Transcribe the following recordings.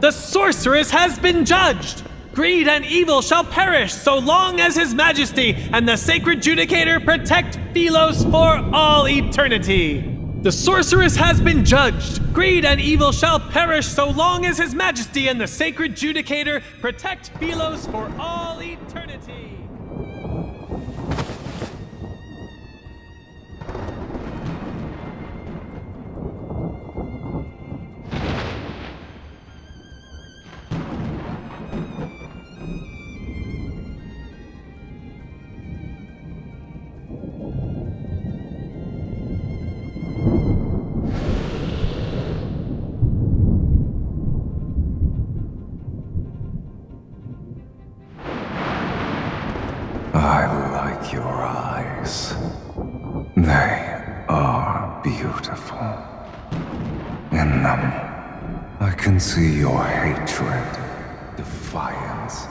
The sorceress has been judged! Greed and evil shall perish so long as His Majesty and the Sacred Judicator protect Sylus for all eternity! The sorceress has been judged! Greed and evil shall perish so long as His Majesty and the Sacred Judicator protect Sylus for all eternity! I like your eyes. They are beautiful. In them, I can see your hatred, defiance,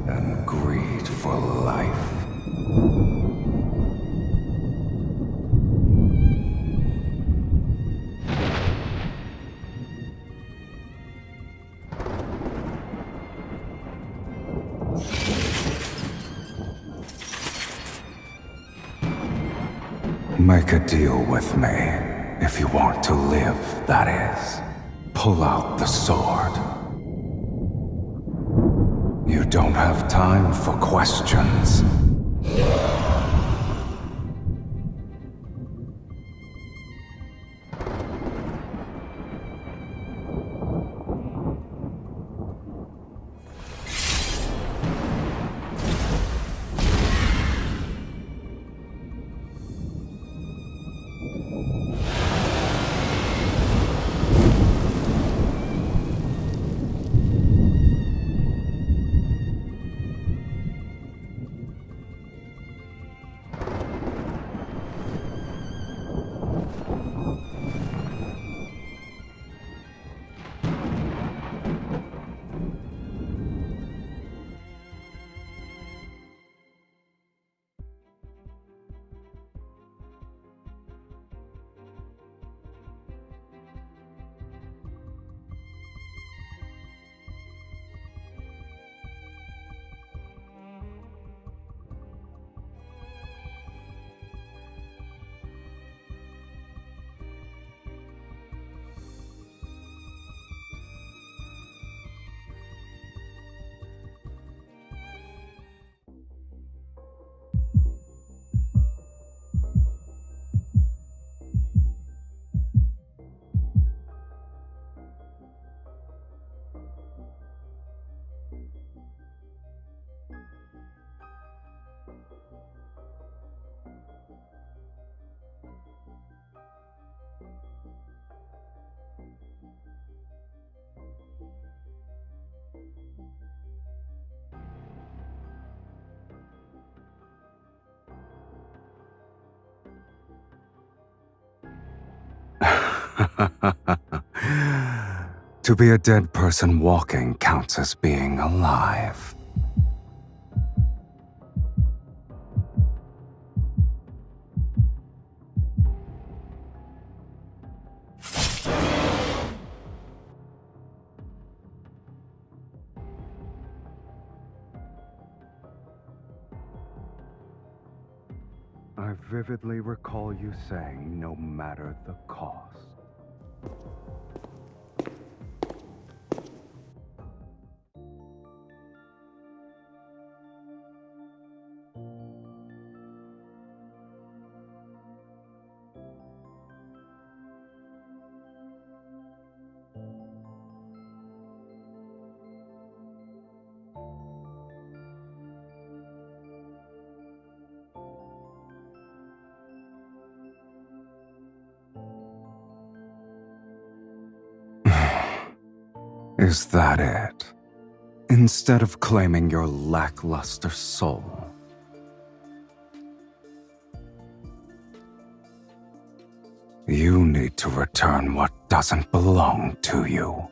and greed for life. Make a deal with me, if you want to live, that is. Pull out the sword. You don't have time for questions. To be a dead person walking counts as being alive. I vividly recall you saying, no matter the cost. Is that it? Instead of claiming your lackluster soul. You need to return what doesn't belong to you.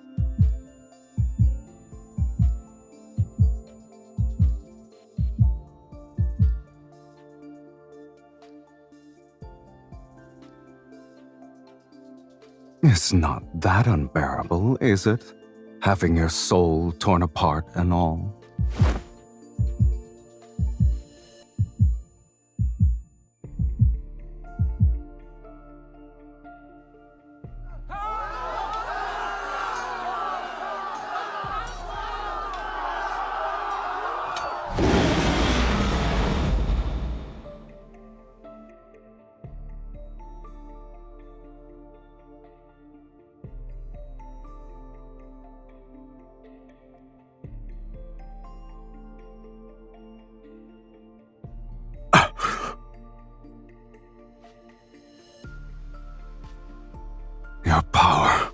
It's not that unbearable, is it? having your soul torn apart and all. Your power.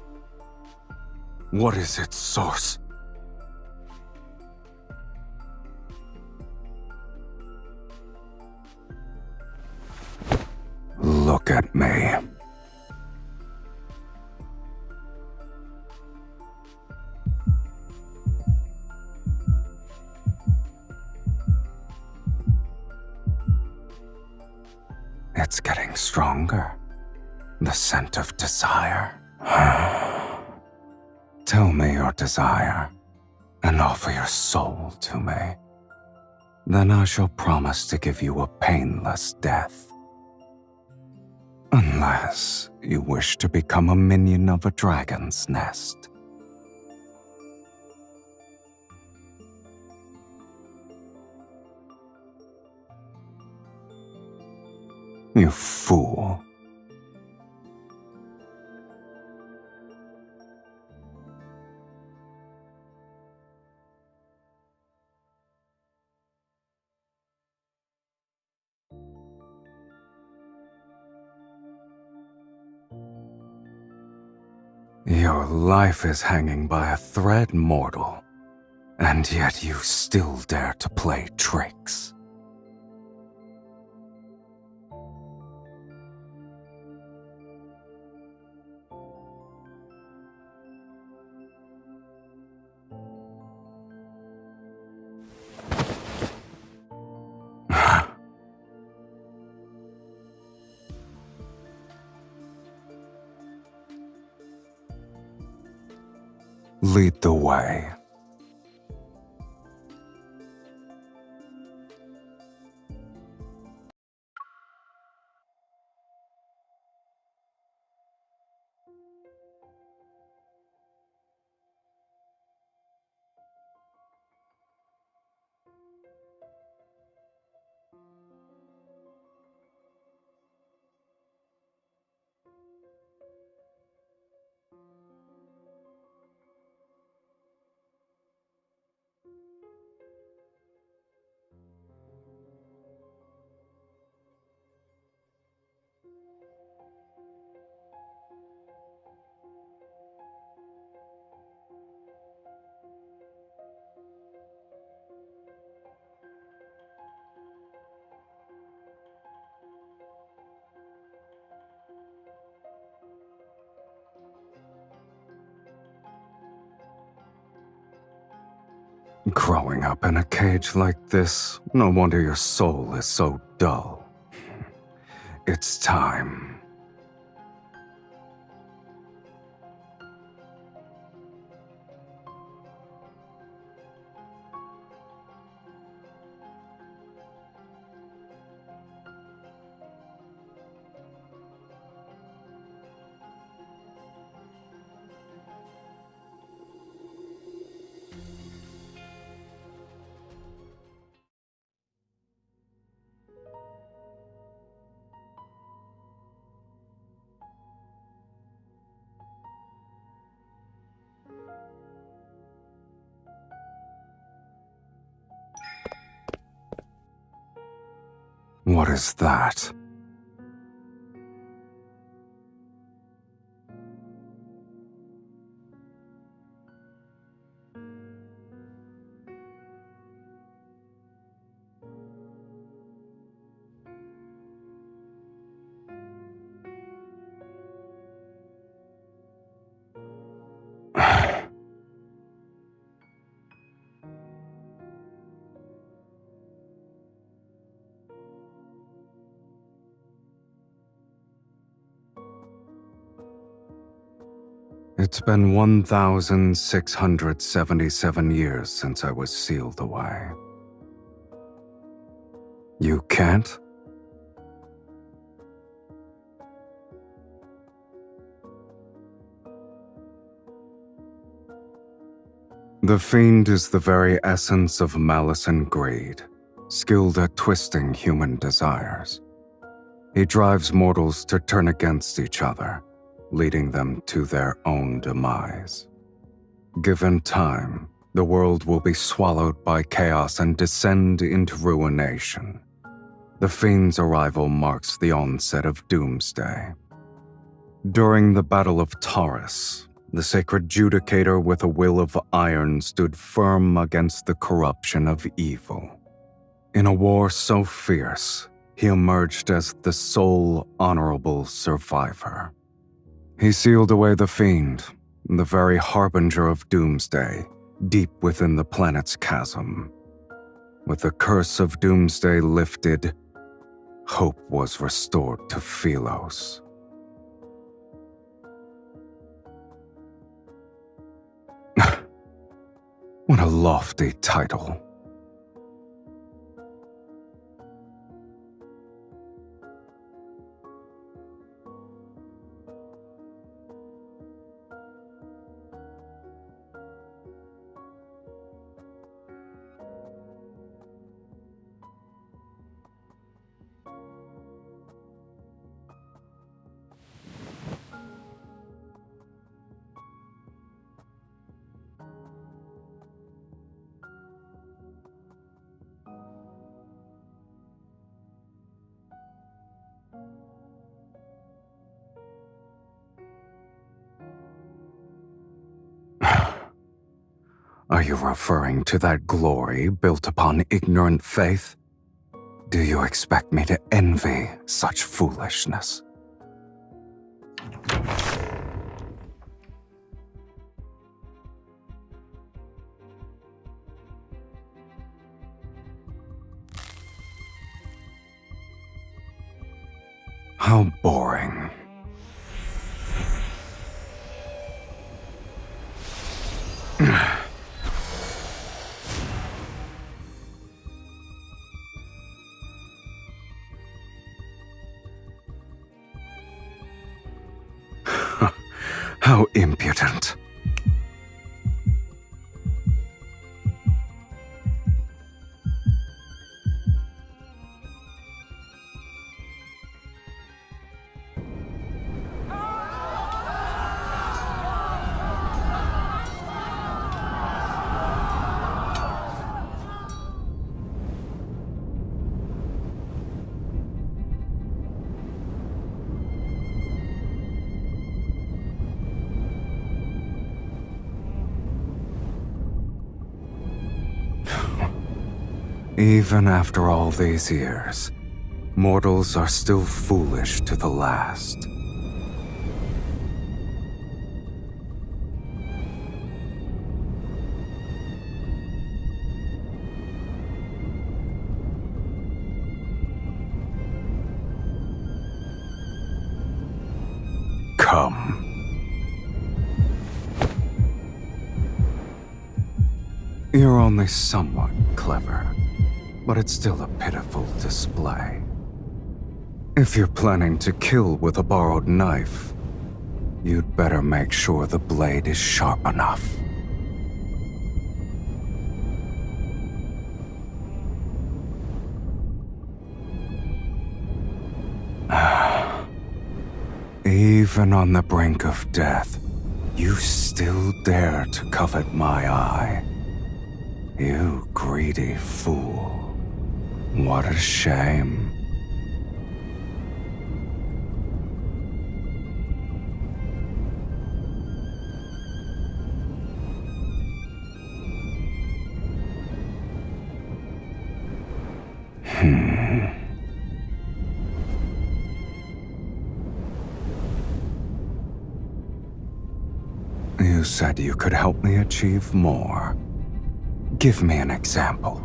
What is its source? Look at me. It's getting stronger. The scent of desire. Tell me your desire, and offer your soul to me. Then I shall promise to give you a painless death. Unless you wish to become a minion of a dragon's nest. You fool. Your life is hanging by a thread, mortal, and yet you still dare to play tricks. Lead the way. Growing up in a cage like this, no wonder your soul is so dull. It's time. What is that? It's been 1,677 years since I was sealed away. You can't? The Fiend is the very essence of malice and greed, skilled at twisting human desires. He drives mortals to turn against each other, leading them to their own demise. Given time, the world will be swallowed by chaos and descend into ruination. The Fiend's arrival marks the onset of Doomsday. During the Battle of Taurus, the sacred judicator with a will of iron stood firm against the corruption of evil. In a war so fierce, he emerged as the sole honorable survivor. He sealed away the Fiend, the very harbinger of Doomsday, deep within the planet's chasm. With the curse of Doomsday lifted, hope was restored to Sylus. What a lofty title. Are you referring to that glory built upon ignorant faith? Do you expect me to envy such foolishness? How boring. How impudent. Even after all these years, mortals are still foolish to the last. Come. You're only somewhat clever, but it's still a pitiful display. If you're planning to kill with a borrowed knife, you'd better make sure the blade is sharp enough. Even on the brink of death, you still dare to covet my eye. You greedy fool. What a shame. You said you could help me achieve more. Give me an example.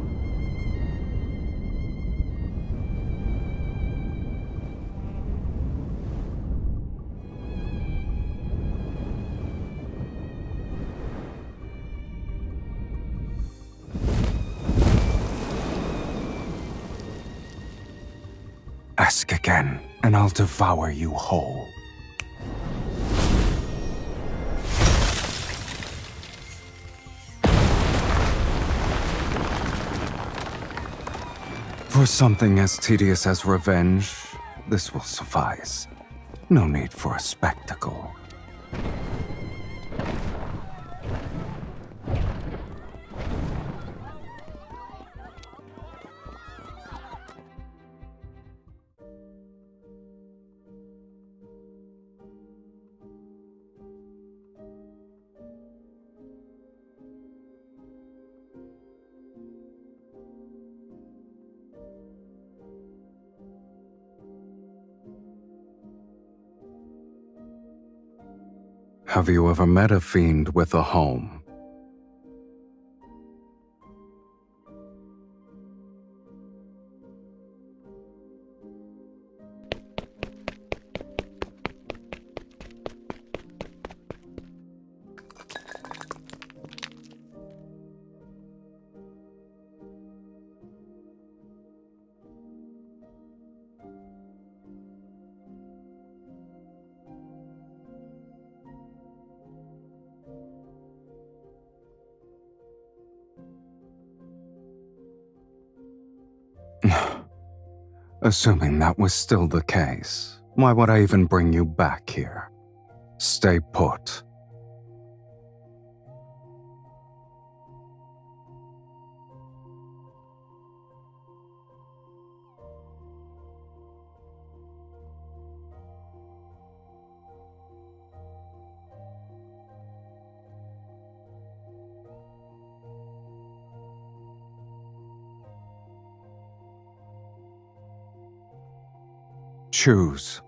Ask again, and I'll devour you whole. For something as tedious as revenge, this will suffice. No need for a spectacle. Have you ever met a fiend with a home? Assuming that was still the case, why would I even bring you back here? Stay put. Choose.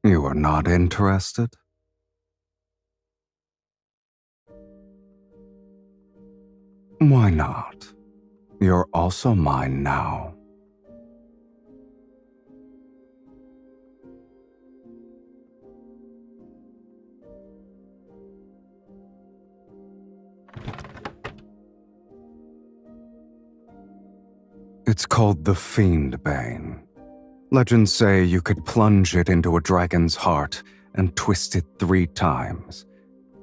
You are not interested? Why not? You're also mine now. It's called the Fiend Bane. Legends say you could plunge it into a dragon's heart and twist it 3 times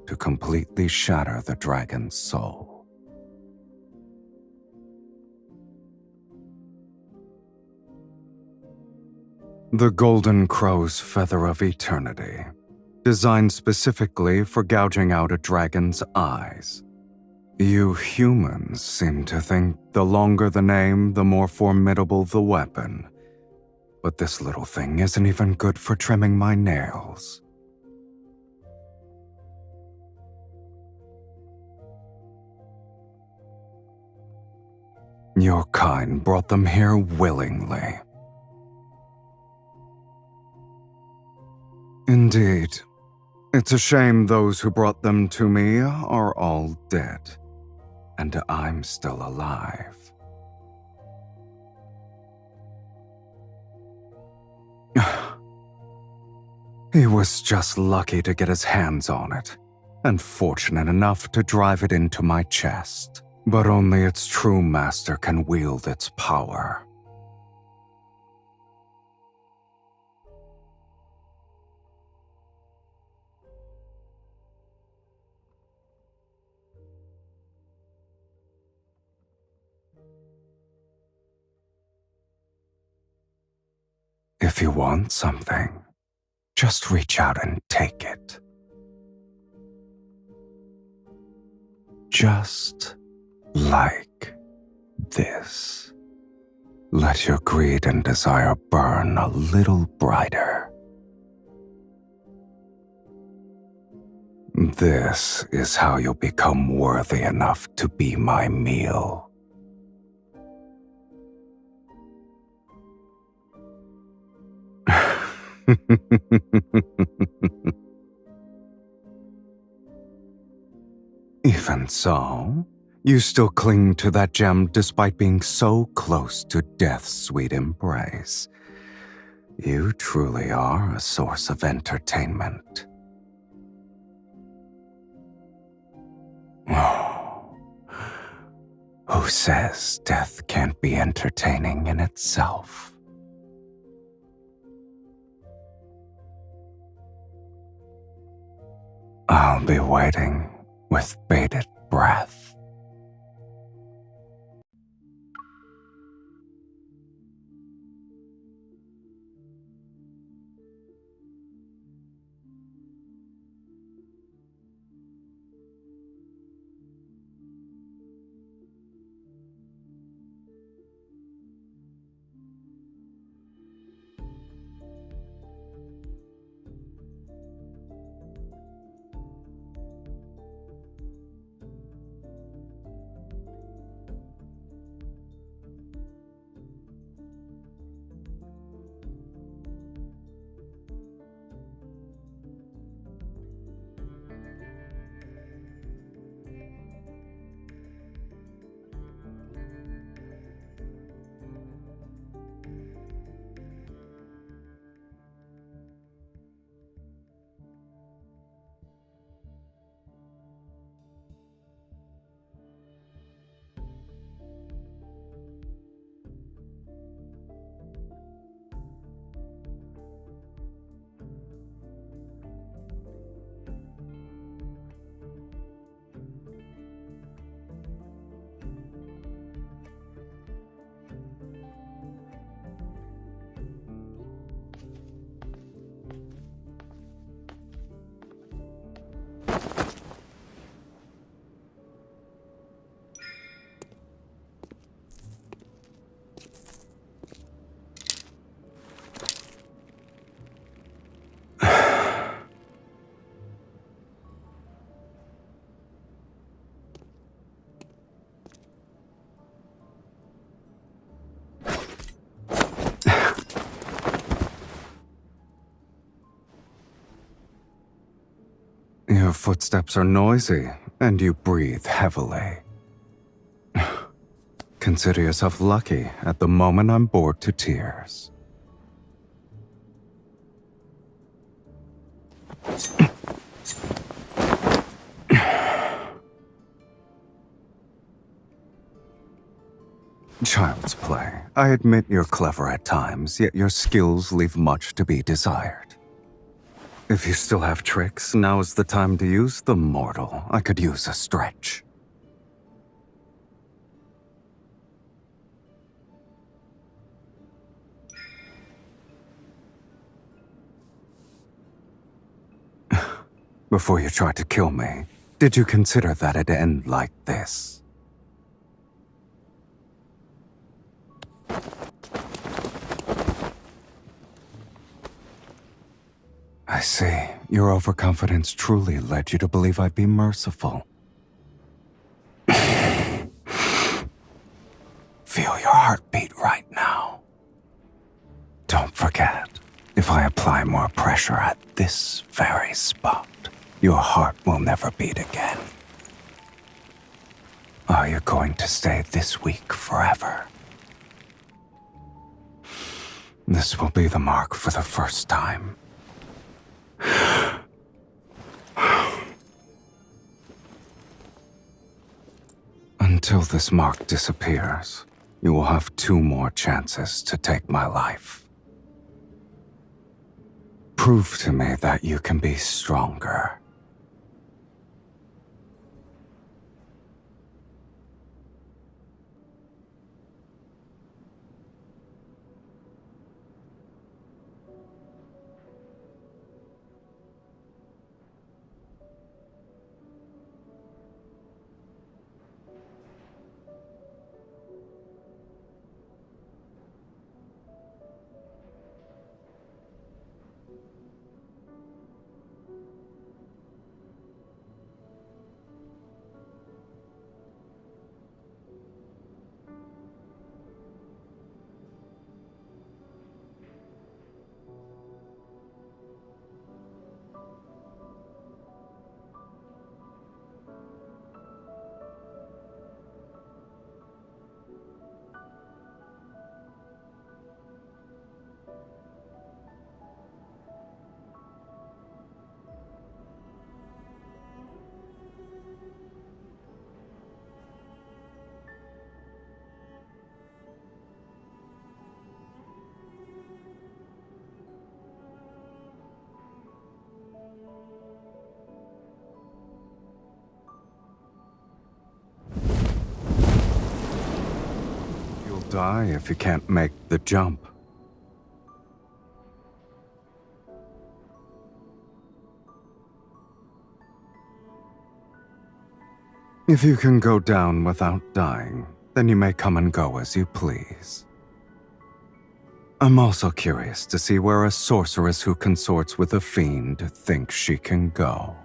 to completely shatter the dragon's soul. The Golden Crow's Feather of Eternity, designed specifically for gouging out a dragon's eyes. You humans seem to think the longer the name, the more formidable the weapon. But this little thing isn't even good for trimming my nails. Your kind brought them here willingly. Indeed. It's a shame those who brought them to me are all dead, and I'm still alive. He was just lucky to get his hands on it, and fortunate enough to drive it into my chest. But only its true master can wield its power. If you want something, just reach out and take it. Just like this. Let your greed and desire burn a little brighter. This is how you'll become worthy enough to be my meal. Even so, You still cling to that gem despite being so close to death's sweet embrace. You truly are a source of entertainment. Oh, who says death can't be entertaining in itself? I'll be waiting with bated breath. Your footsteps are noisy, and you breathe heavily. Consider yourself lucky. At the moment, I'm bored to tears. Child's play. I admit you're clever at times, yet your skills leave much to be desired. If you still have tricks, now is the time to use them, mortal. I could use a stretch. Before you tried to kill me, did you consider that it'd end like this? I see. Your overconfidence truly led you to believe I'd be merciful. Feel your heartbeat right now. Don't forget, if I apply more pressure at this very spot, your heart will never beat again. Are you going to stay this weak forever? This will be the mark for the first time. Until this mark disappears, you will have 2 more chances to take my life. Prove to me that you can be stronger. die if you can't make the jump. If you can go down without dying, then you may come and go as you please. I'm also curious to see where a sorceress who consorts with a fiend thinks she can go.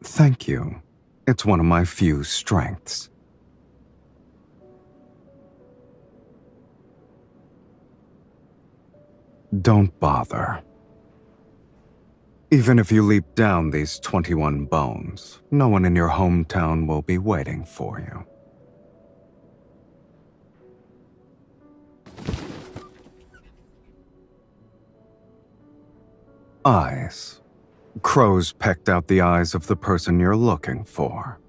Thank you. It's one of my few strengths. Don't bother. Even if you leap down these 21 bones, no one in your hometown will be waiting for you. Eyes. Crows pecked out the eyes of the person you're looking for.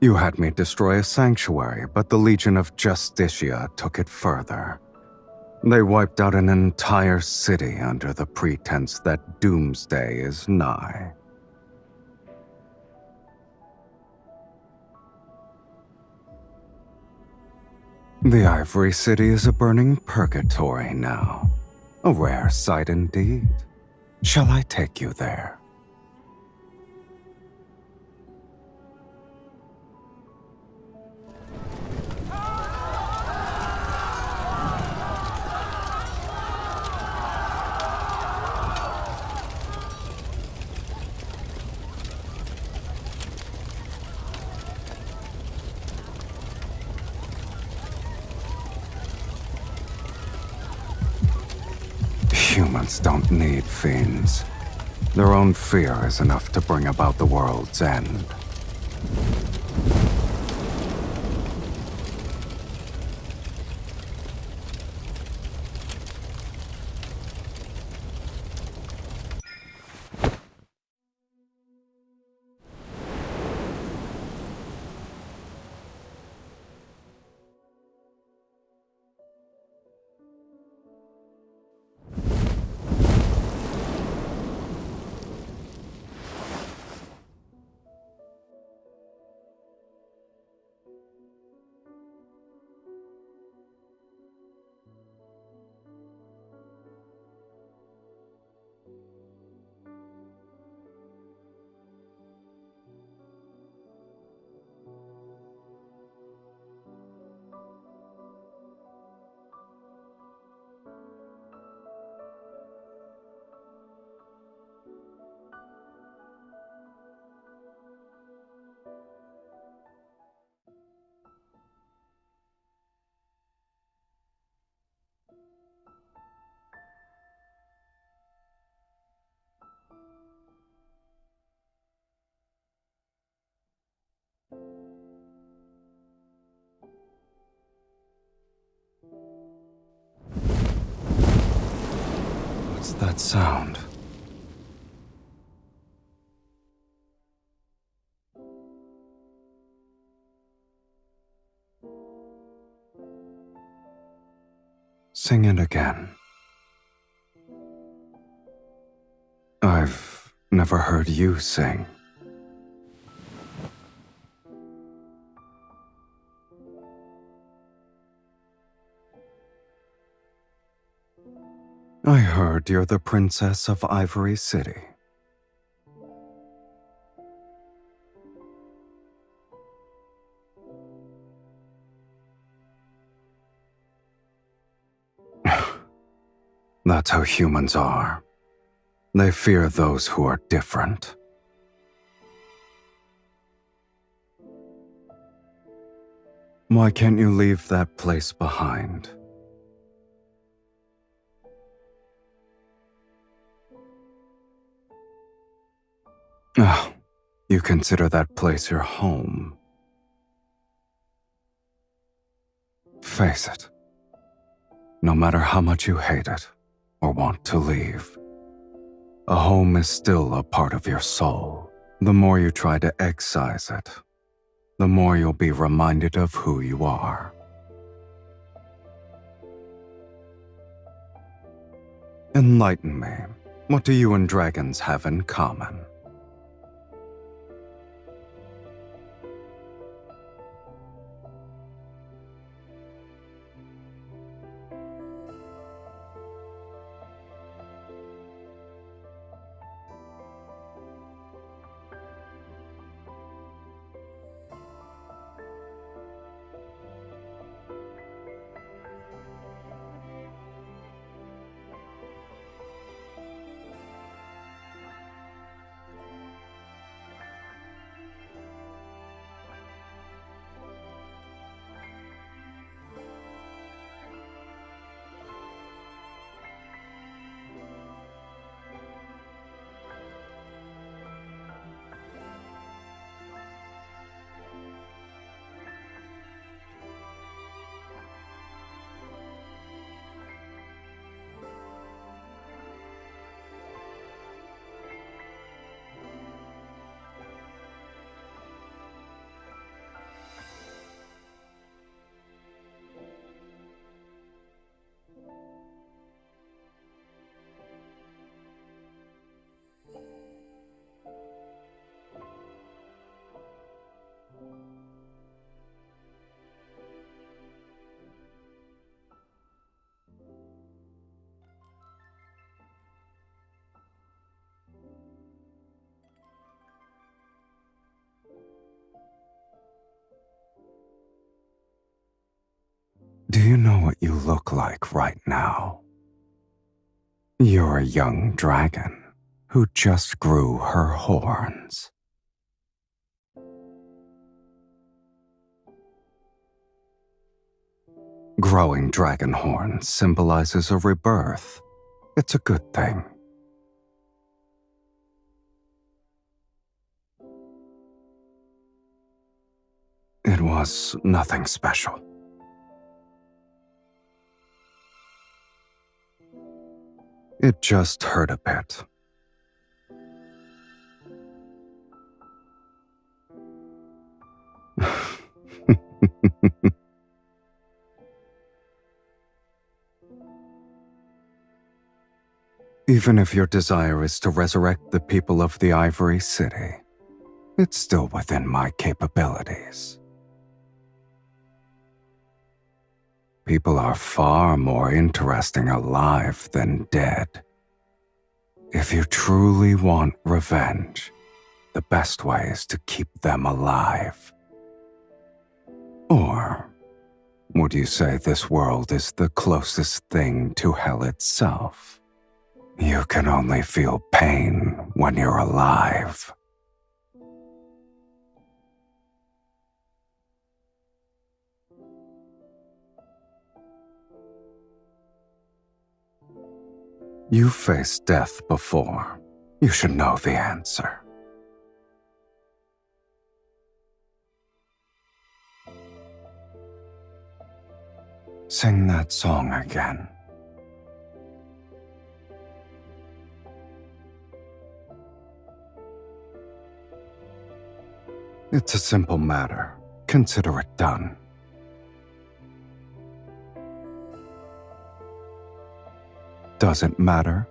You had me destroy a sanctuary, but the Legion of Justicia took it further. They wiped out an entire city under the pretense that doomsday is nigh. The Ivory City is a burning purgatory now. A rare sight indeed. Shall I take you there? Humans don't need fiends. Their own fear is enough to bring about the world's end. What's that sound? Sing it again. I've never heard you sing. I heard you're the Princess of Ivory City. That's how humans are. They fear those who are different. Why can't you leave that place behind? Oh, you consider that place your home. Face it. No matter how much you hate it or want to leave, a home is still a part of your soul. The more you try to excise it, the more you'll be reminded of who you are. Enlighten me. What do you and dragons have in common? Do you know what you look like right now? You're a young dragon who just grew her horns. Growing dragon horns symbolizes a rebirth. It's a good thing. It was nothing special. It just hurt a bit. Even if your desire is to resurrect the people of the Ivory City, it's still within my capabilities. People are far more interesting alive than dead. If you truly want revenge, the best way is to keep them alive. Or would you say this world is the closest thing to hell itself? You can only feel pain when you're alive. You've faced death before. You should know the answer. Sing that song again. It's a simple matter. Consider it done. Does it matter?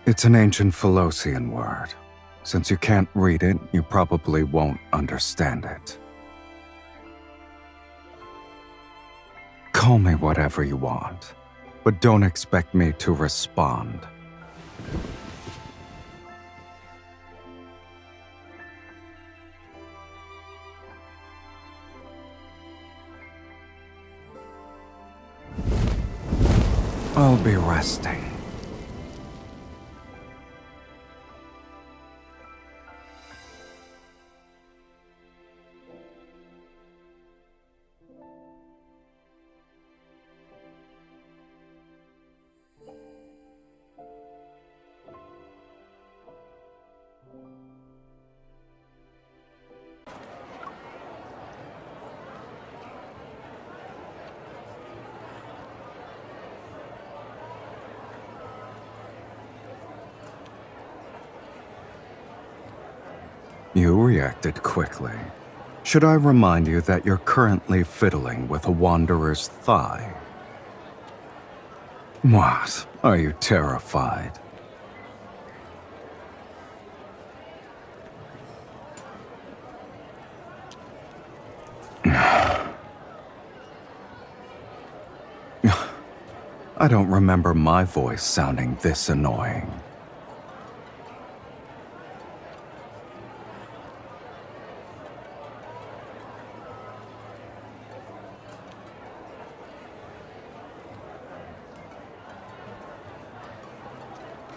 It's an ancient Philosian word. Since you can't read it, you probably won't understand it. Call me whatever you want, but don't expect me to respond. I'll be resting. You reacted quickly. Should I remind you that you're currently fiddling with a wanderer's thigh? What? Are you terrified? I don't remember my voice sounding this annoying.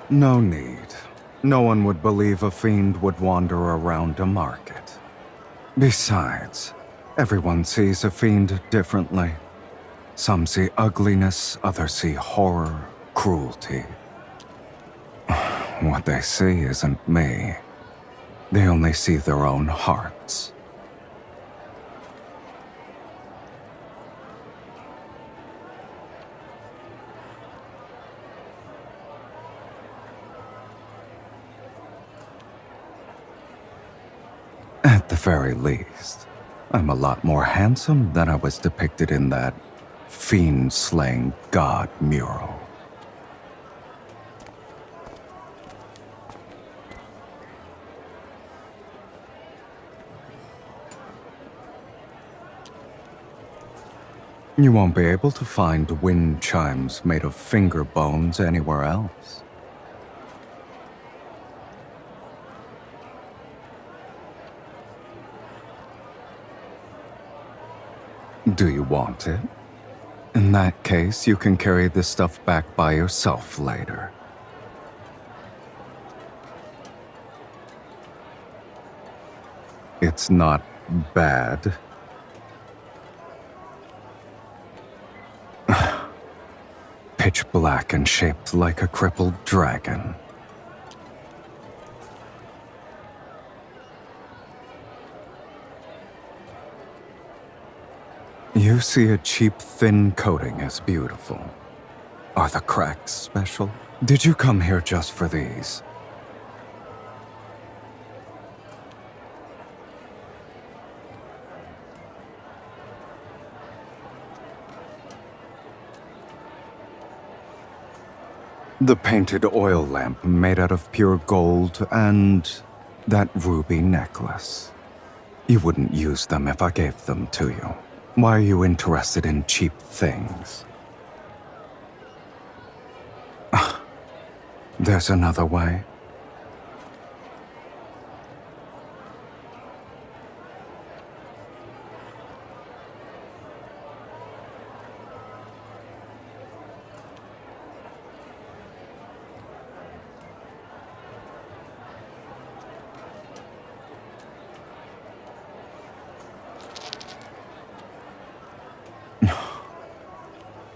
No need. No one would believe a fiend would wander around a market. Besides, everyone sees a fiend differently. Some see ugliness, others see horror, cruelty. What they see isn't me. They only see their own hearts. At the very least, I'm a lot more handsome than I was depicted in that fiend-slaying god mural. You won't be able to find wind chimes made of finger bones anywhere else. Do you want it? In that case, you can carry this stuff back by yourself later. It's not bad. Pitch black and shaped like a crippled dragon. You see a cheap, thin coating as beautiful. Are the cracks special? Did you come here just for these? The painted oil lamp made out of pure gold and that ruby necklace. You wouldn't use them if I gave them to you. Why are you interested in cheap things? There's another way.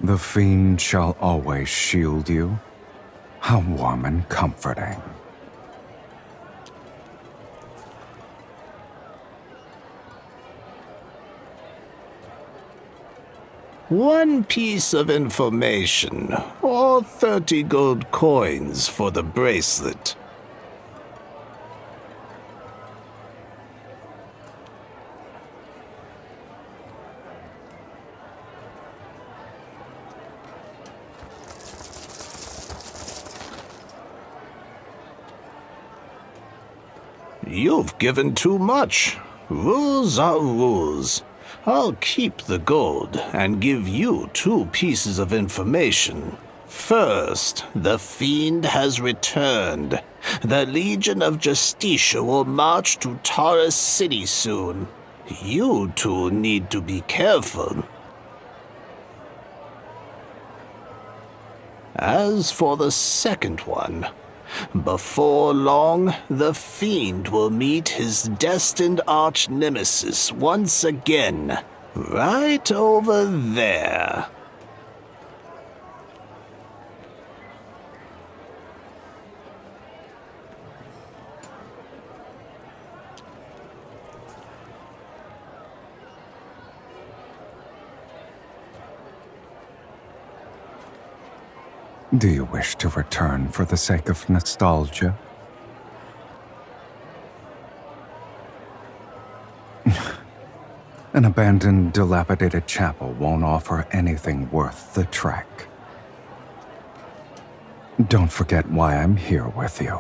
The fiend shall always shield you. How warm and comforting. One piece of information, or 30 gold coins for the bracelet. You've given too much. Rules are rules. I'll keep the gold and give you 2 pieces of information. First, the fiend has returned. The Legion of Justicia will march to Taurus City soon. You two need to be careful. As for the second one, before long, the fiend will meet his destined arch-nemesis once again, right over there. Do you wish to return for the sake of nostalgia? An abandoned, dilapidated chapel won't offer anything worth the trek. Don't forget why I'm here with you.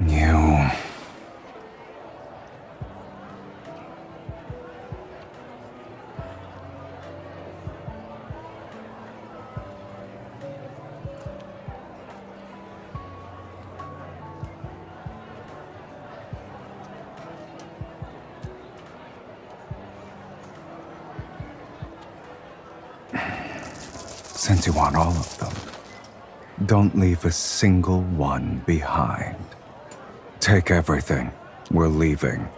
You... Since you want all of them, don't leave a single one behind. Take everything. We're leaving.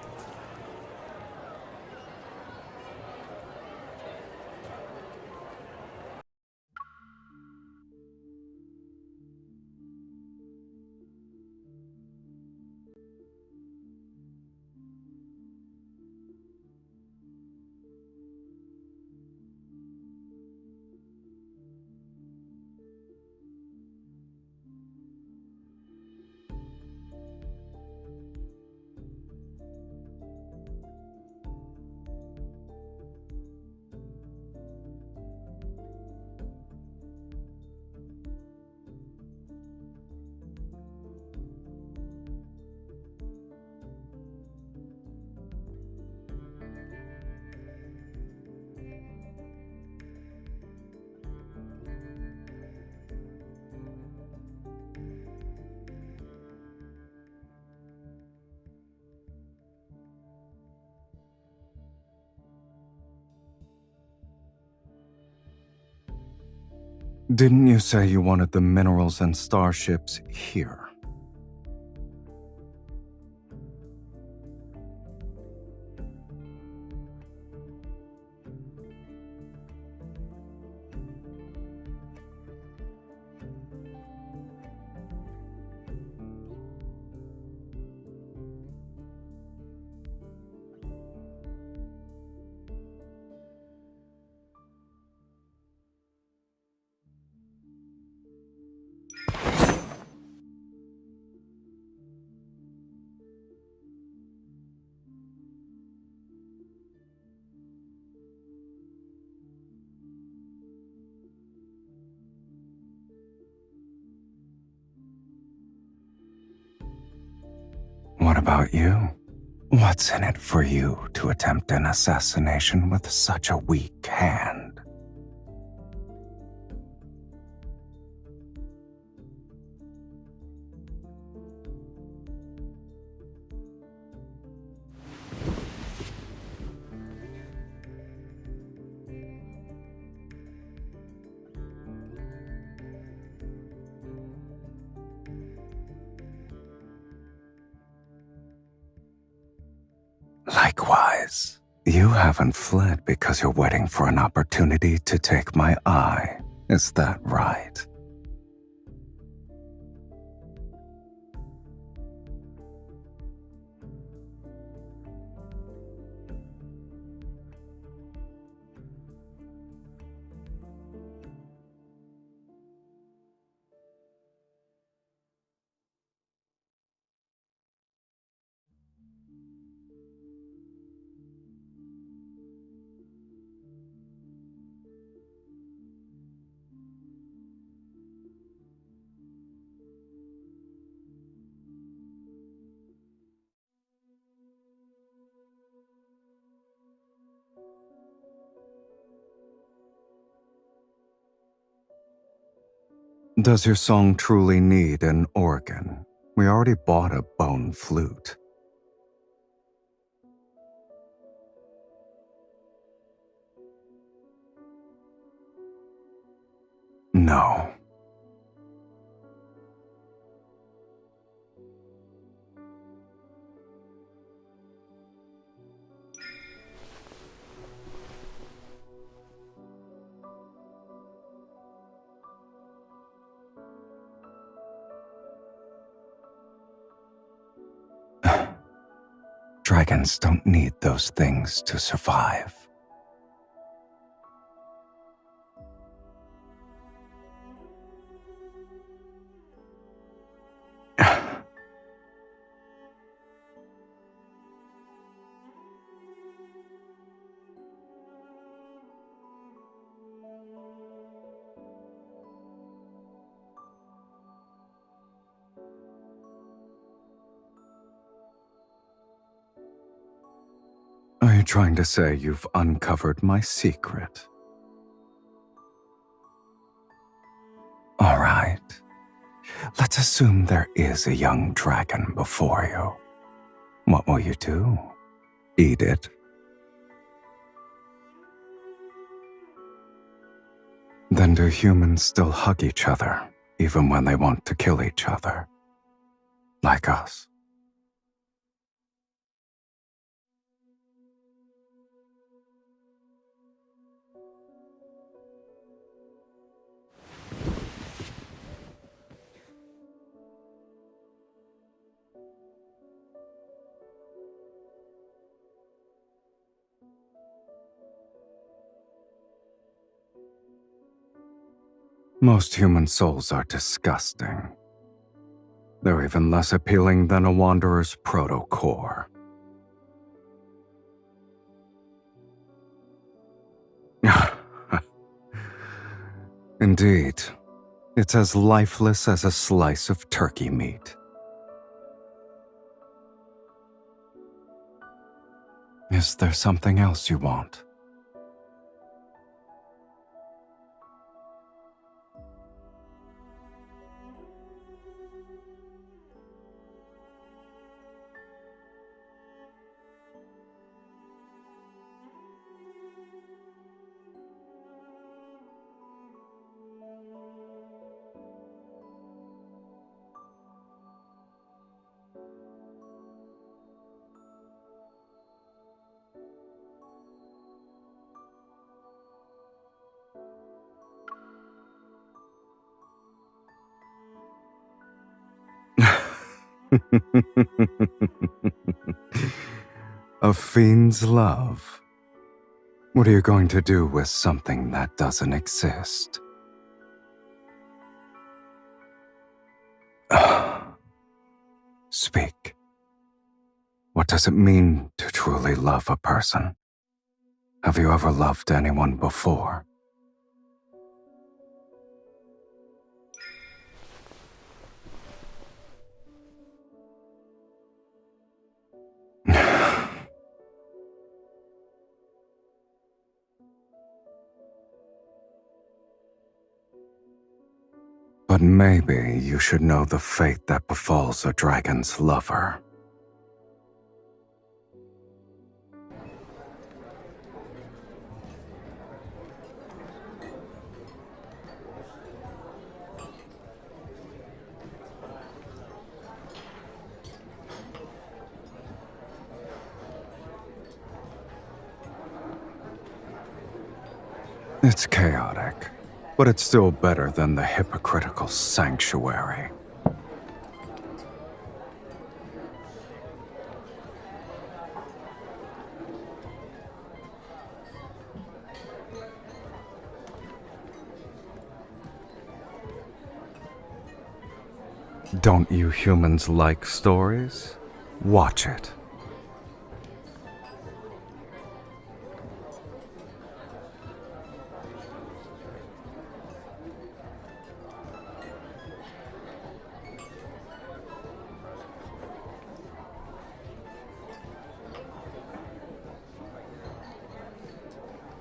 Didn't you say you wanted the minerals and starships here? What about you? What's in it for you to attempt an assassination with such a weak hand? Likewise, you haven't fled because you're waiting for an opportunity to take my eye. Is that right? Does your song truly need an organ? We already bought a bone flute. No. Dragons don't need those things to survive. Are you trying to say you've uncovered my secret? All right. Let's assume there is a young dragon before you. What will you do? Eat it? Then do humans still hug each other, even when they want to kill each other? Like us? Most human souls are disgusting. They're even less appealing than a wanderer's proto-core. Indeed, it's as lifeless as a slice of turkey meat. Is there something else you want? A fiend's love. What are you going to do with something that doesn't exist? Speak. What does it mean to truly love a person? Have you ever loved anyone before? But maybe you should know the fate that befalls a dragon's lover. It's chaotic, but it's still better than the hypocritical sanctuary. Don't you humans like stories? Watch it.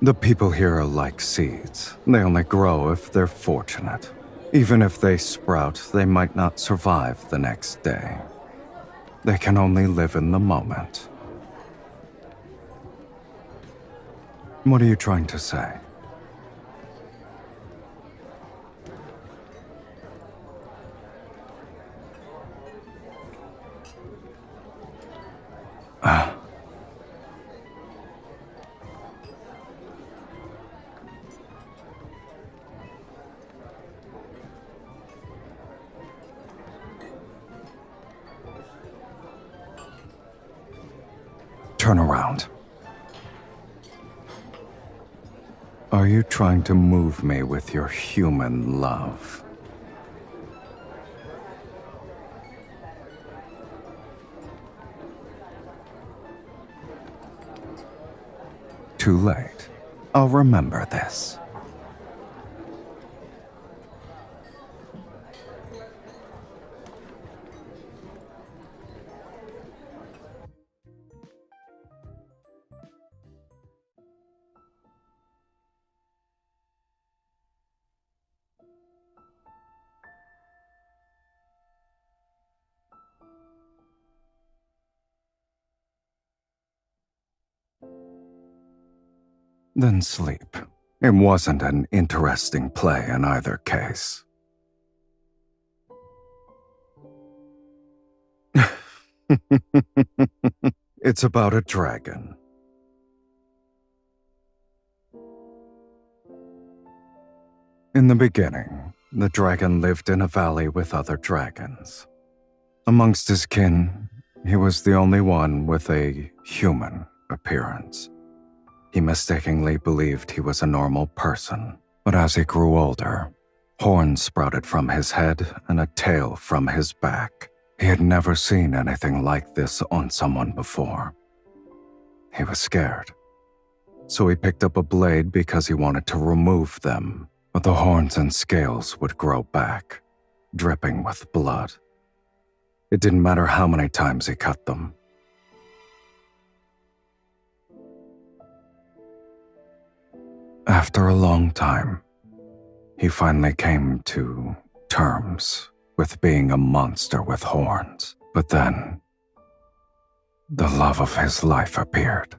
The people here are like seeds. They only grow if they're fortunate. Even if they sprout, they might not survive the next day. They can only live in the moment. What are you trying to say? Turn around. Are you trying to move me with your human love? Too late. I'll remember this. Then sleep. It wasn't an interesting play in either case. It's about a dragon. In the beginning, the dragon lived in a valley with other dragons. Amongst his kin, he was the only one with a human appearance. He mistakenly believed he was a normal person, but as he grew older, horns sprouted from his head and a tail from his back. He had never seen anything like this on someone before. He was scared, so he picked up a blade because he wanted to remove them, but the horns and scales would grow back, dripping with blood. It didn't matter how many times he cut them. After a long time, he finally came to terms with being a monster with horns. But then, the love of his life appeared.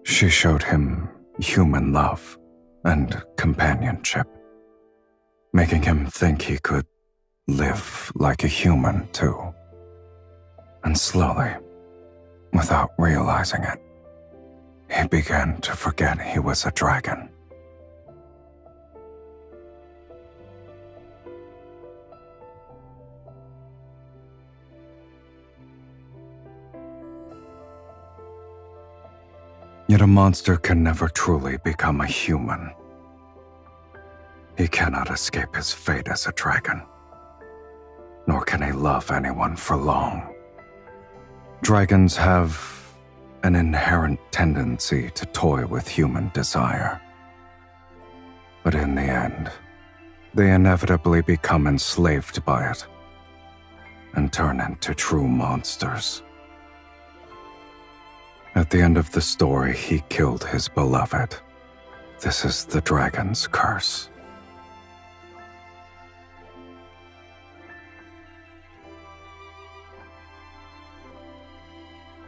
She showed him human love and companionship, making him think he could live like a human too. And slowly, without realizing it, he began to forget he was a dragon. Yet a monster can never truly become a human. He cannot escape his fate as a dragon, nor can he love anyone for long. Dragons have an inherent tendency to toy with human desire. But in the end, they inevitably become enslaved by it and turn into true monsters. At the end of the story, he killed his beloved. This is the dragon's curse.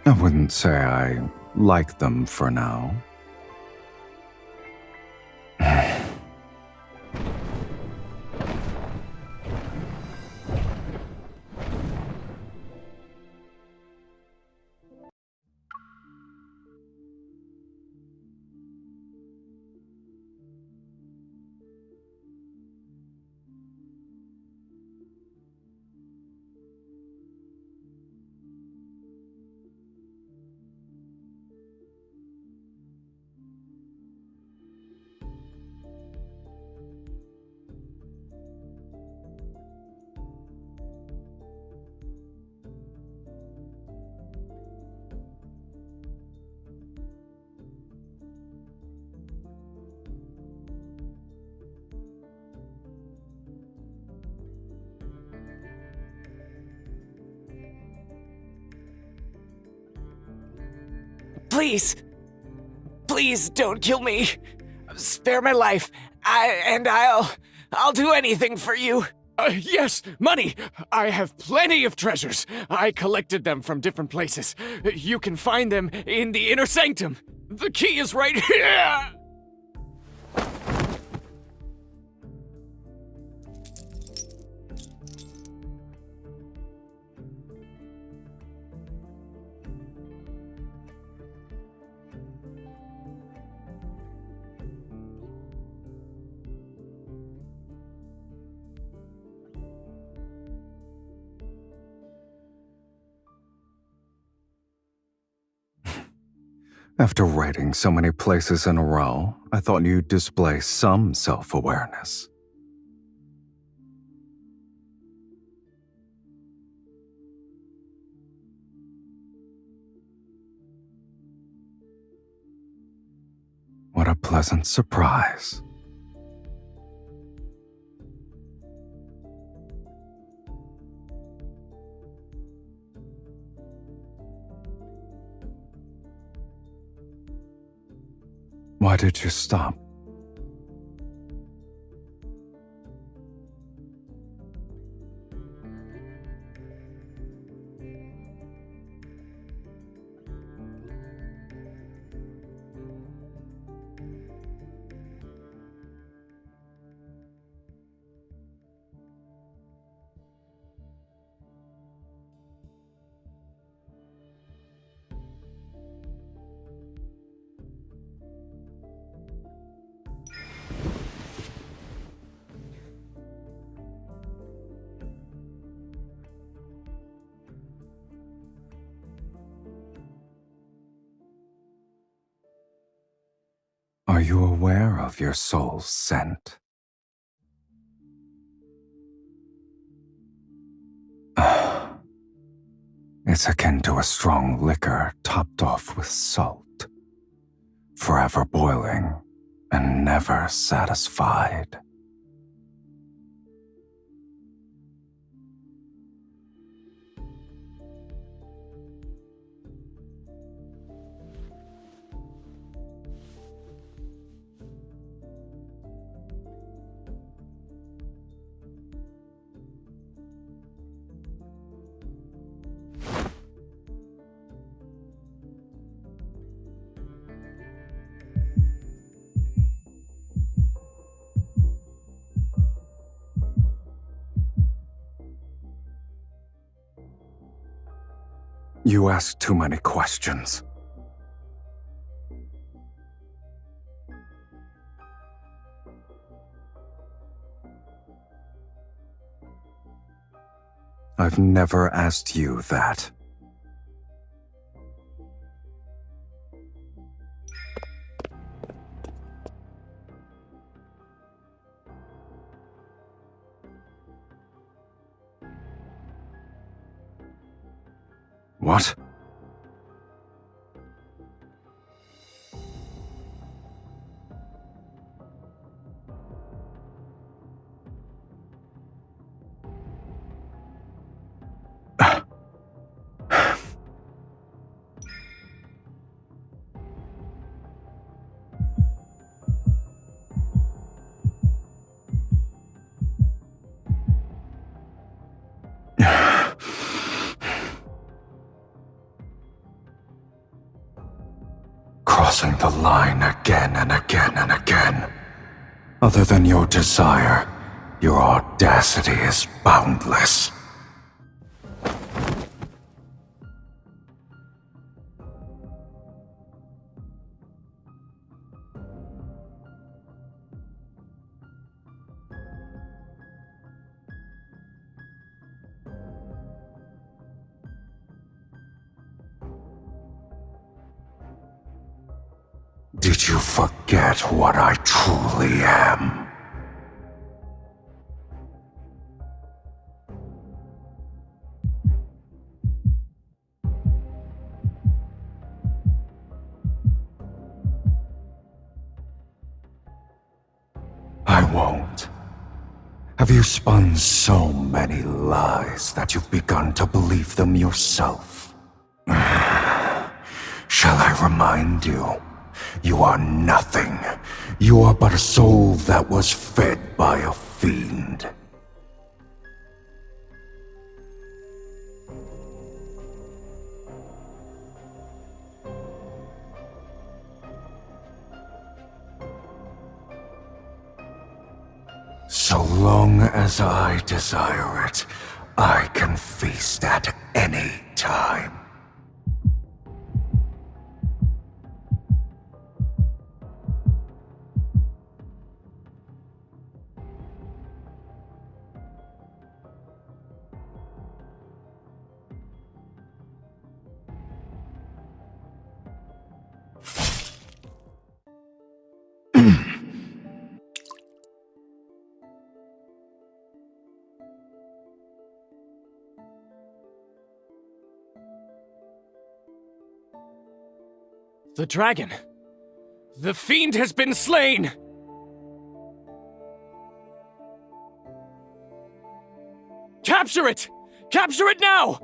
I wouldn't say I like them for now. Please! Please don't kill me! Spare my life, I'll do anything for you! Yes, money! I have plenty of treasures. I collected them from different places. You can find them in the inner sanctum. The key is right here! After writing so many places in a row, I thought you'd display some self-awareness. What a pleasant surprise. Why did you stop? Are you aware of your soul's scent? It's akin to a strong liquor topped off with salt, forever boiling and never satisfied. You ask too many questions. I've never asked you that. What? Crossing the line again and again and again. Other than your desire, your audacity is boundless. Did you forget what I truly am? I won't. Have you spun so many lies that you've begun to believe them yourself? Shall I remind you? You are nothing. You are but a soul that was fed by a fiend. So long as I desire it, I can feast at any time. The dragon. The fiend has been slain! Capture it! Capture it now!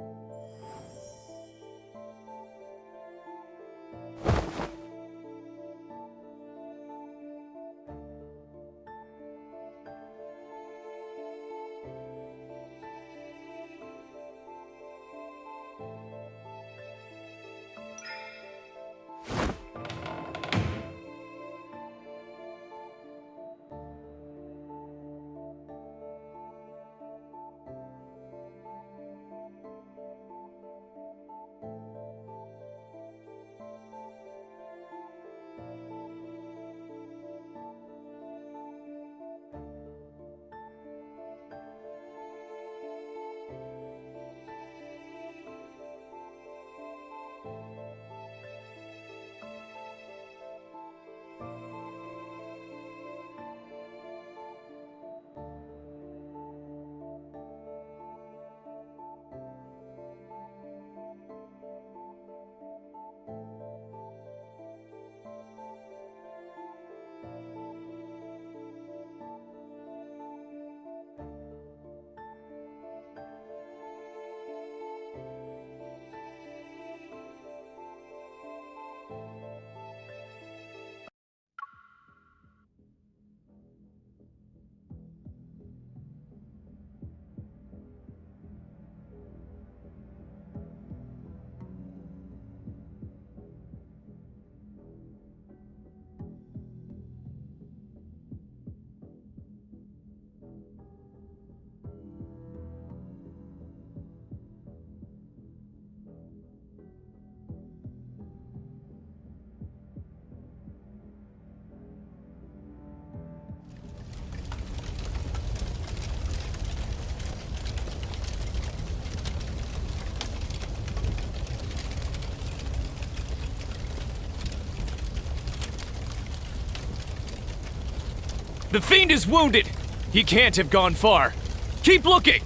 The fiend is wounded! He can't have gone far. Keep looking!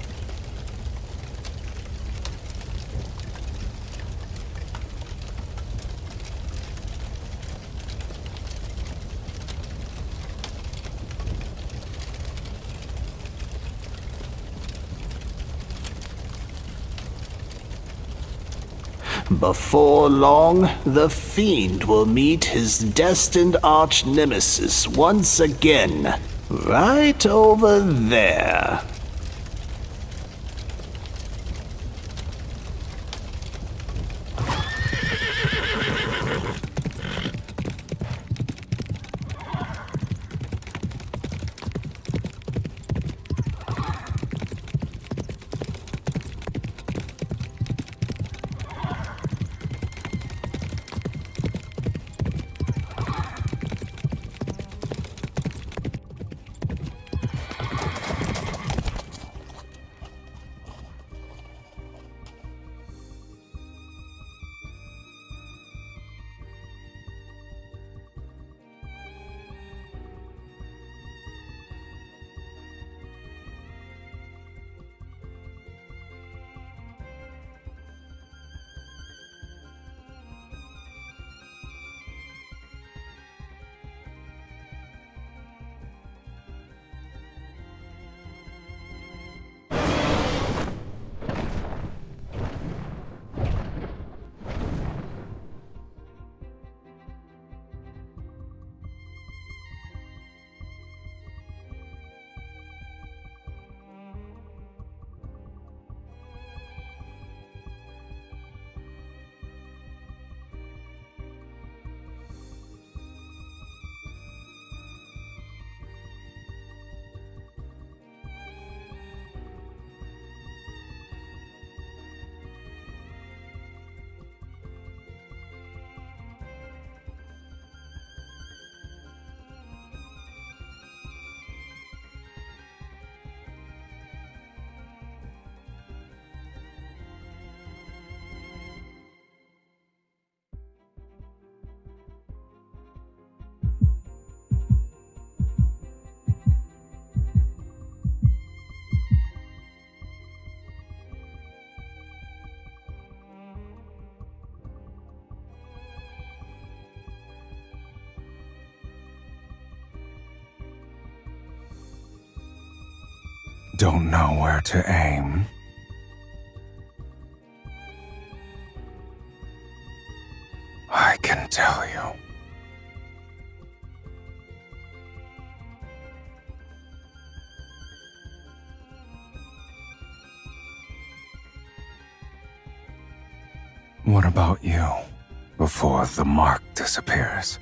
Before long, the fiend will meet his destined arch-nemesis once again, right over there. Don't know where to aim? I can tell you. What about you? Before the mark disappears,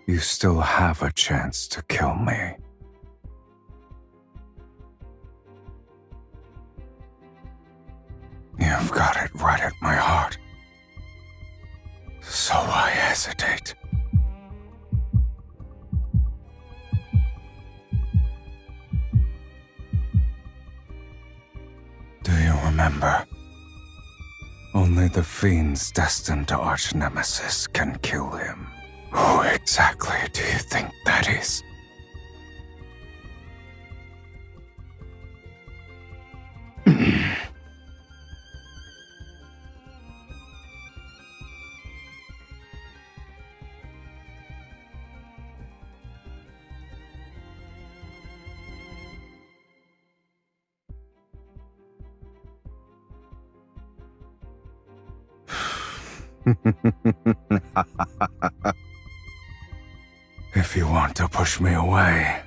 you still have a chance to kill me. You've got it right at my heart. So I hesitate. Do you remember? Only the fiend's destined arch-nemesis can kill him. Who exactly do you think that is? If you want to push me away,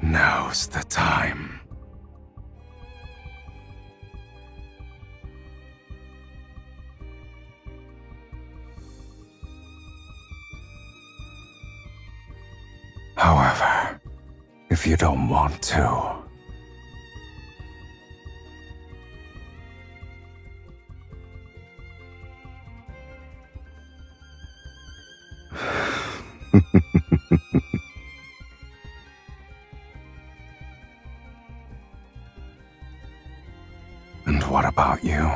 now's the time. However, if you don't want to, And what about you?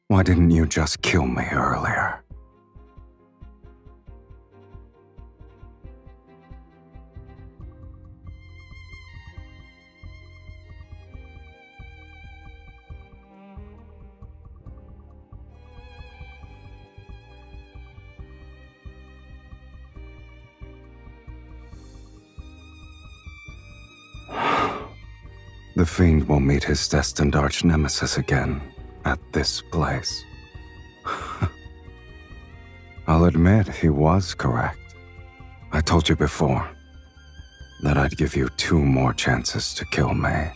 Why didn't you just kill me earlier? The fiend will meet his destined arch-nemesis again, at this place. I'll admit he was correct. I told you before that I'd give you 2 more chances to kill me.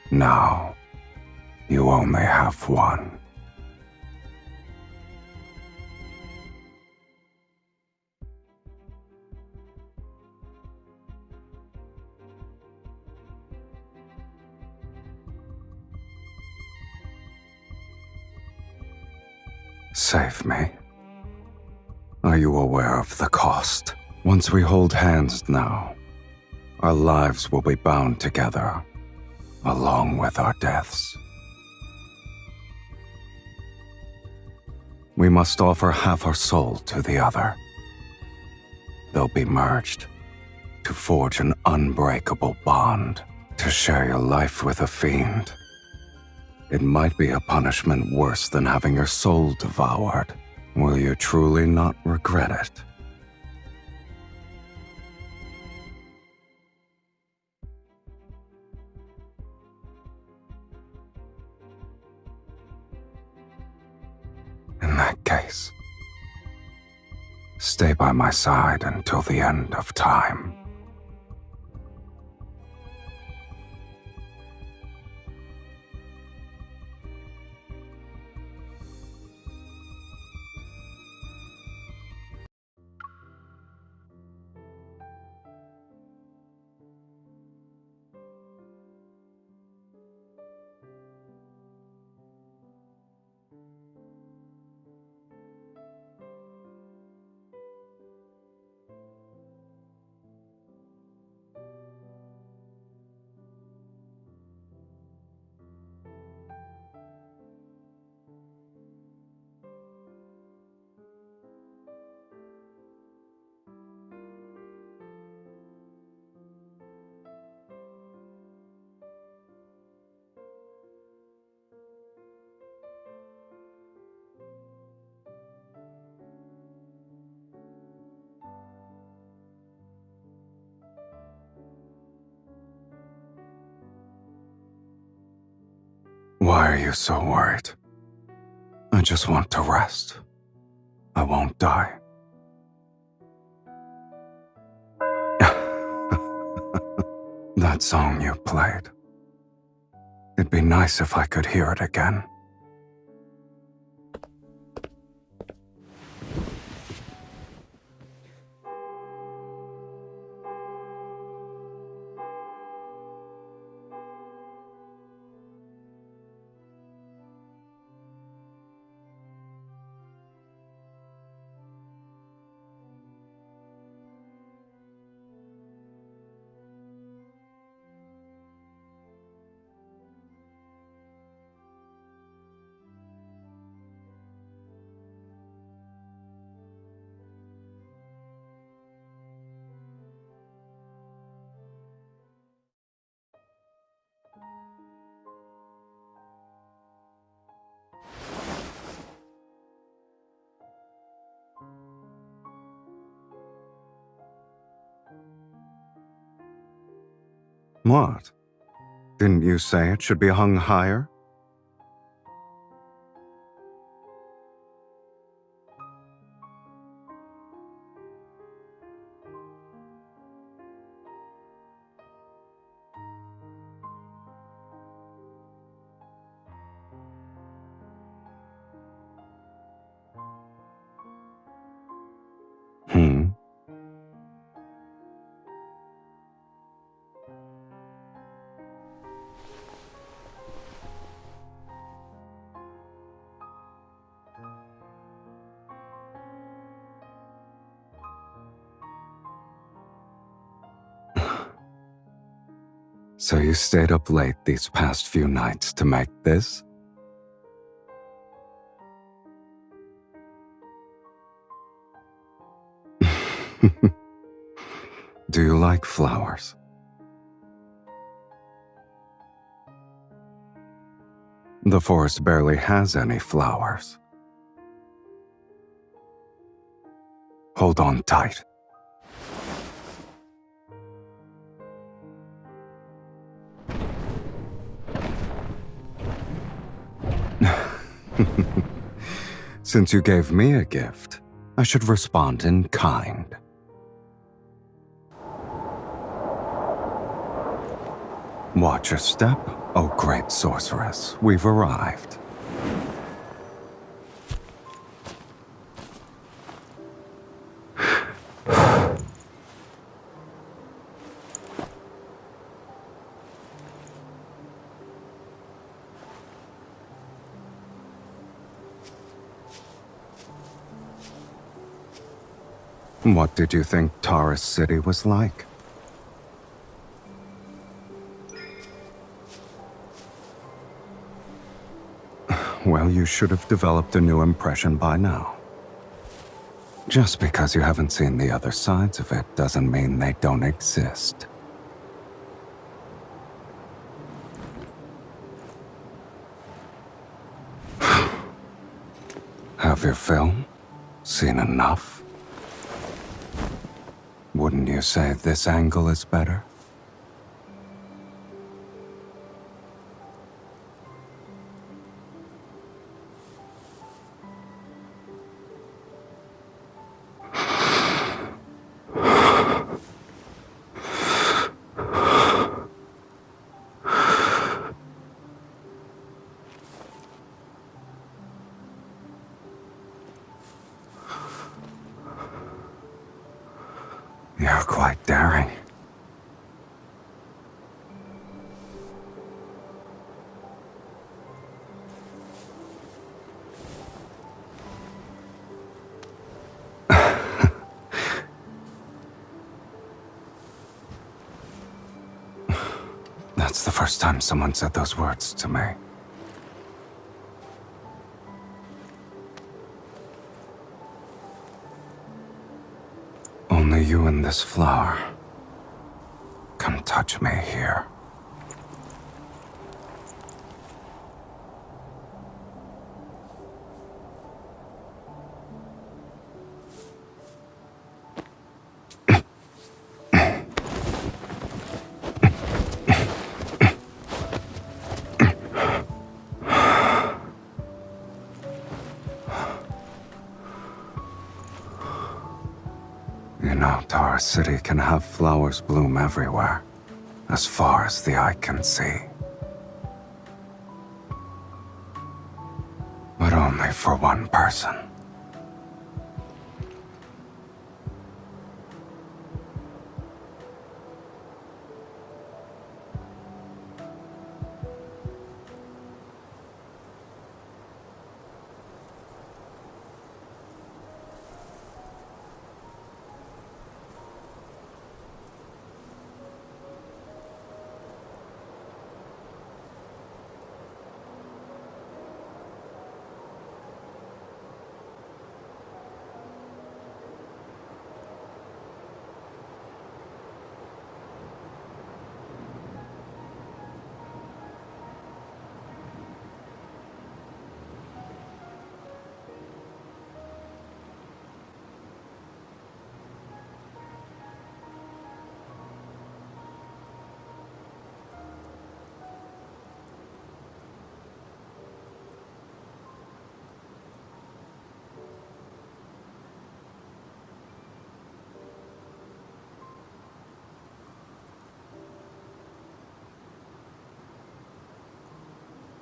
Now, you only have 1. Save me. Are you aware of the cost? Once we hold hands now, our lives will be bound together, along with our deaths. We must offer half our soul to the other. They'll be merged to forge an unbreakable bond, to share your life with a fiend. It might be a punishment worse than having your soul devoured. Will you truly not regret it? In that case, stay by my side until the end of time. Why are you so worried? I just want to rest. I won't die. That song you played. It'd be nice if I could hear it again. What? Didn't you say it should be hung higher? Hmm? So you stayed up late these past few nights to make this? Do you like flowers? The forest barely has any flowers. Hold on tight. Since you gave me a gift, I should respond in kind. Watch your step, oh great sorceress. We've arrived. What did you think Taurus City was like? Well, you should have developed a new impression by now. Just because you haven't seen the other sides of it doesn't mean they don't exist. Have your fill? Seen enough? Wouldn't you say this angle is better? You're quite daring. That's the first time someone said those words to me. Only you and this flower can touch me here. You know, Tara City can have flowers bloom everywhere, as far as the eye can see. But only for one person.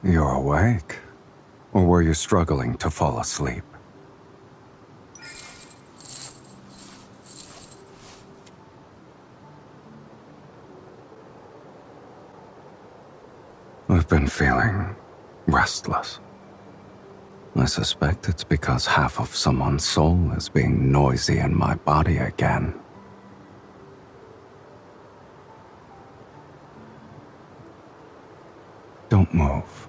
You're awake? Or were you struggling to fall asleep? I've been feeling restless. I suspect it's because half of someone's soul is being noisy in my body again. Don't move.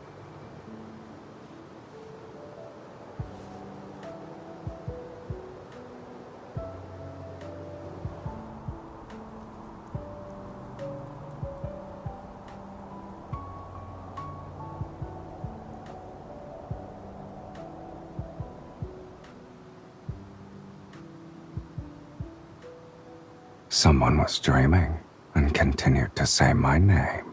Someone was dreaming and continued to say my name.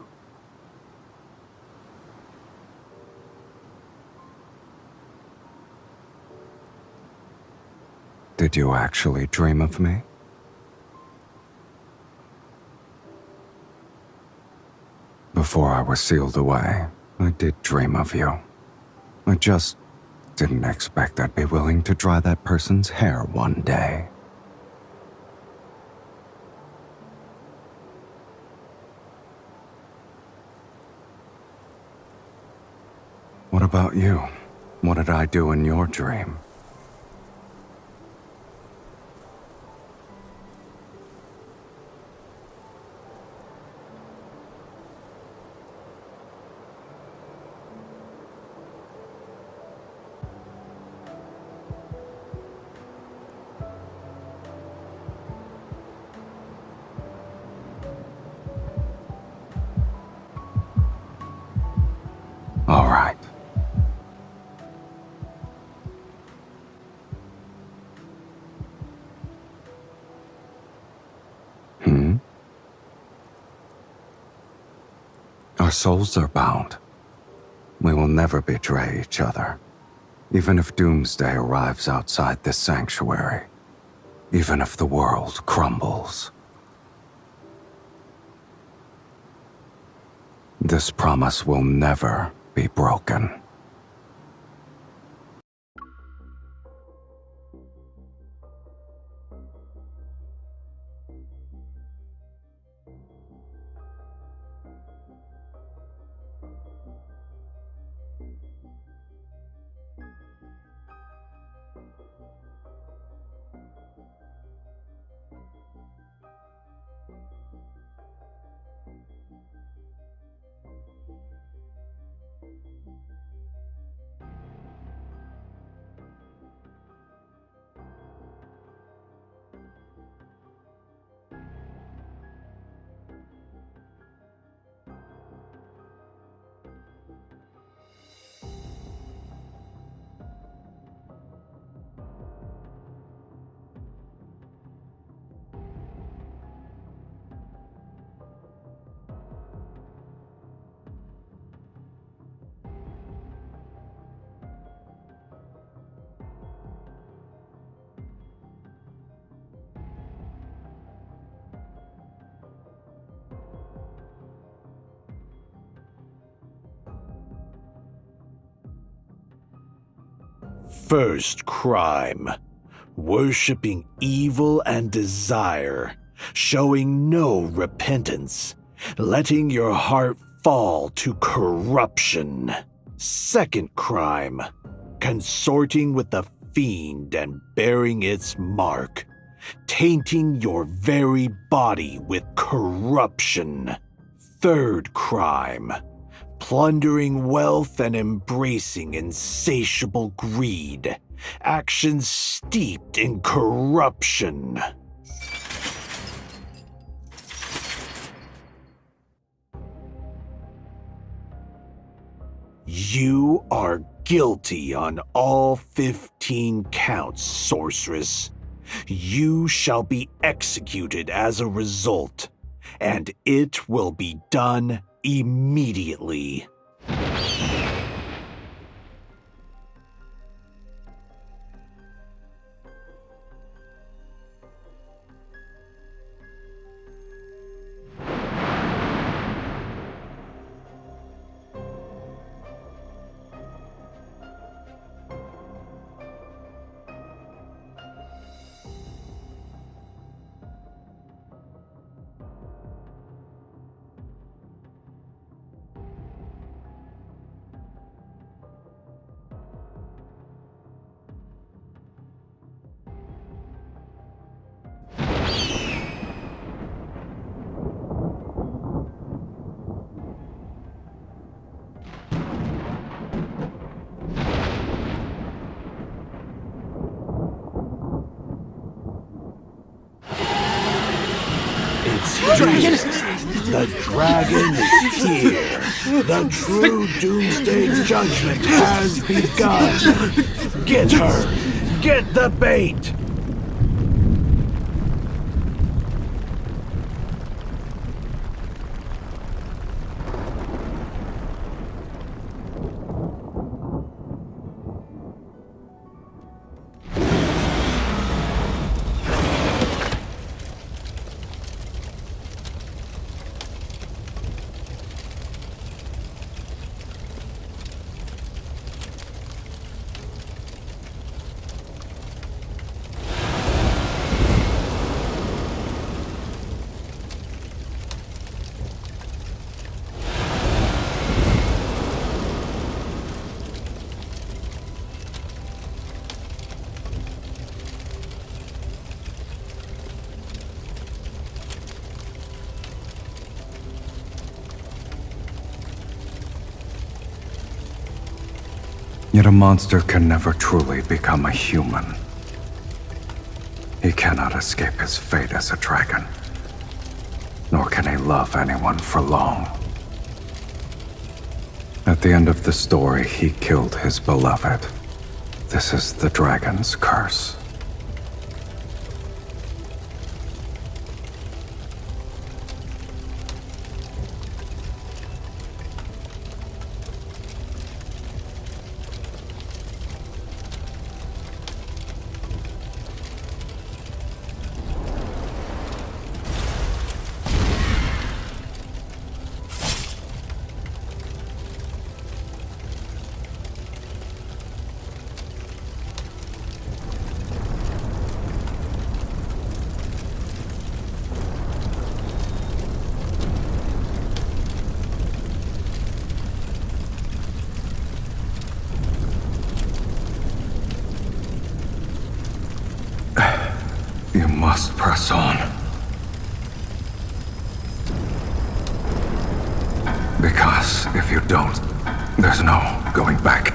Did you actually dream of me? Before I was sealed away, I did dream of you. I just didn't expect I'd be willing to dry that person's hair one day. What about you? What did I do in your dream? All right. Our souls are bound. We will never betray each other, even if doomsday arrives outside this sanctuary, even if the world crumbles. This promise will never be broken. First crime, worshipping evil and desire, showing no repentance, letting your heart fall to corruption. Second crime, consorting with the fiend and bearing its mark, tainting your very body with corruption. Third crime, plundering wealth and embracing insatiable greed, actions steeped in corruption. You are guilty on all 15 counts, sorceress. You shall be executed as a result, and it will be done immediately. The dragon is here. The true Doomsday Judgment has begun. Get her. Get the bait. Yet a monster can never truly become a human. He cannot escape his fate as a dragon, nor can he love anyone for long. At the end of the story, he killed his beloved. This is the dragon's curse. You must press on. Because if you don't, there's no going back.